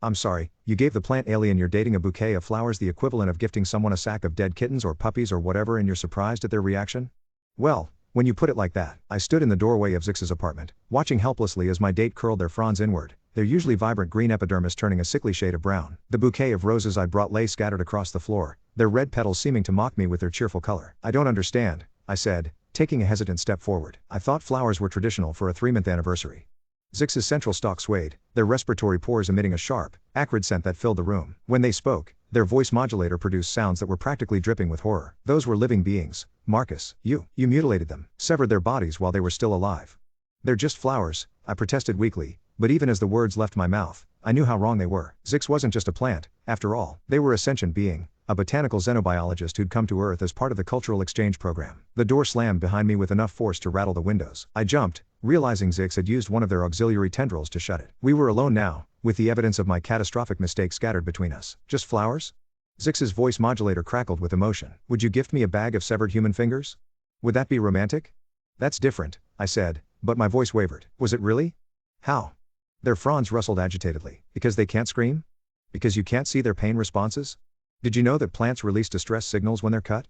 I'm sorry, you gave the plant alien you're dating a bouquet of flowers, the equivalent of gifting someone a sack of dead kittens or puppies or whatever, and you're surprised at their reaction? Well, when you put it like that. I stood in the doorway of Zix's apartment, watching helplessly as my date curled their fronds inward, their usually vibrant green epidermis turning a sickly shade of brown. The bouquet of roses I'd brought lay scattered across the floor, their red petals seeming to mock me with their cheerful color. I don't understand, I said, taking a hesitant step forward. I thought flowers were traditional for a 3-month anniversary. Zix's central stalk swayed, their respiratory pores emitting a sharp, acrid scent that filled the room. When they spoke, their voice modulator produced sounds that were practically dripping with horror. Those were living beings, Marcus. You mutilated them, severed their bodies while they were still alive. They're just flowers, I protested weakly, but even as the words left my mouth, I knew how wrong they were. Zix wasn't just a plant, after all. They were a sentient being, a botanical xenobiologist who'd come to Earth as part of the cultural exchange program. The door slammed behind me with enough force to rattle the windows. I jumped, realizing Zix had used one of their auxiliary tendrils to shut it. We were alone now, with the evidence of my catastrophic mistake scattered between us. Just flowers? Zix's voice modulator crackled with emotion. Would you gift me a bag of severed human fingers? Would that be romantic? That's different, I said, but my voice wavered. Was it really? How? Their fronds rustled agitatedly. Because they can't scream? Because you can't see their pain responses? Did you know that plants release distress signals when they're cut?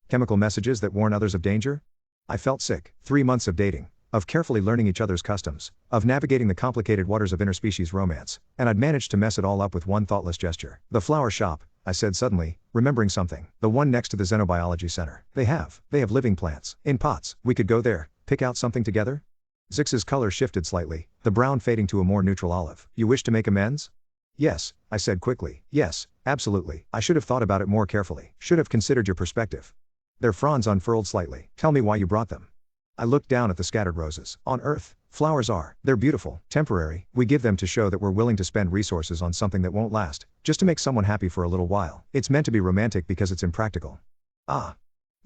Chemical messages that warn others of danger? I felt sick. 3 months of dating, of carefully learning each other's customs, of navigating the complicated waters of interspecies romance, and I'd managed to mess it all up with one thoughtless gesture. The flower shop, I said suddenly, remembering something. The one next to the Xenobiology Center. They have living plants. In pots. We could go there, pick out something together? Zix's color shifted slightly, the brown fading to a more neutral olive. You wish to make amends? Yes, I said quickly. Yes, absolutely. I should have thought about it more carefully. Should have considered your perspective. Their fronds unfurled slightly. Tell me why you brought them. I looked down at the scattered roses. On Earth, flowers are. They're beautiful, temporary. We give them to show that we're willing to spend resources on something that won't last, just to make someone happy for a little while. It's meant to be romantic because it's impractical. Ah.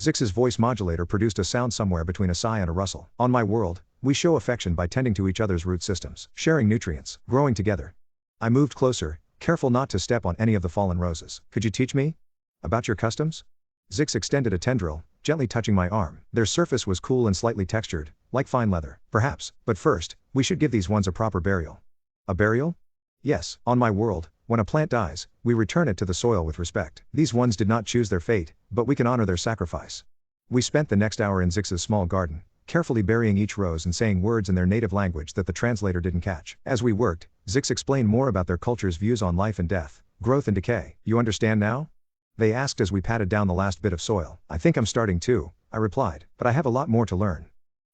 Zix's voice modulator produced a sound somewhere between a sigh and a rustle. On my world, we show affection by tending to each other's root systems, sharing nutrients, growing together. I moved closer, careful not to step on any of the fallen roses. Could you teach me? About your customs? Zix extended a tendril, gently touching my arm. Their surface was cool and slightly textured, like fine leather. Perhaps, but first, we should give these ones a proper burial. A burial? Yes, on my world, when a plant dies, we return it to the soil with respect. These ones did not choose their fate, but we can honor their sacrifice. We spent the next hour in Zix's small garden, carefully burying each rose and saying words in their native language that the translator didn't catch. As we worked, Zix explained more about their culture's views on life and death, growth and decay. You understand now? They asked as we patted down the last bit of soil. I think I'm starting to, I replied, but I have a lot more to learn.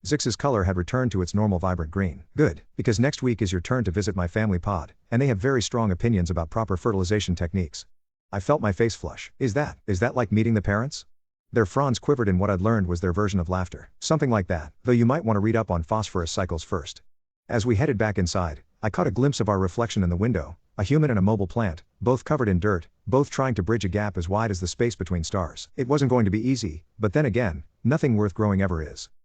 Zix's color had returned to its normal vibrant green. Good, because next week is your turn to visit my family pod, and they have very strong opinions about proper fertilization techniques. I felt my face flush. Is that like meeting the parents? Their fronds quivered in what I'd learned was their version of laughter. Something like that, though you might want to read up on phosphorus cycles first. As we headed back inside, I caught a glimpse of our reflection in the window, a human and a mobile plant, both covered in dirt, both trying to bridge a gap as wide as the space between stars. It wasn't going to be easy, but then again, nothing worth growing ever is.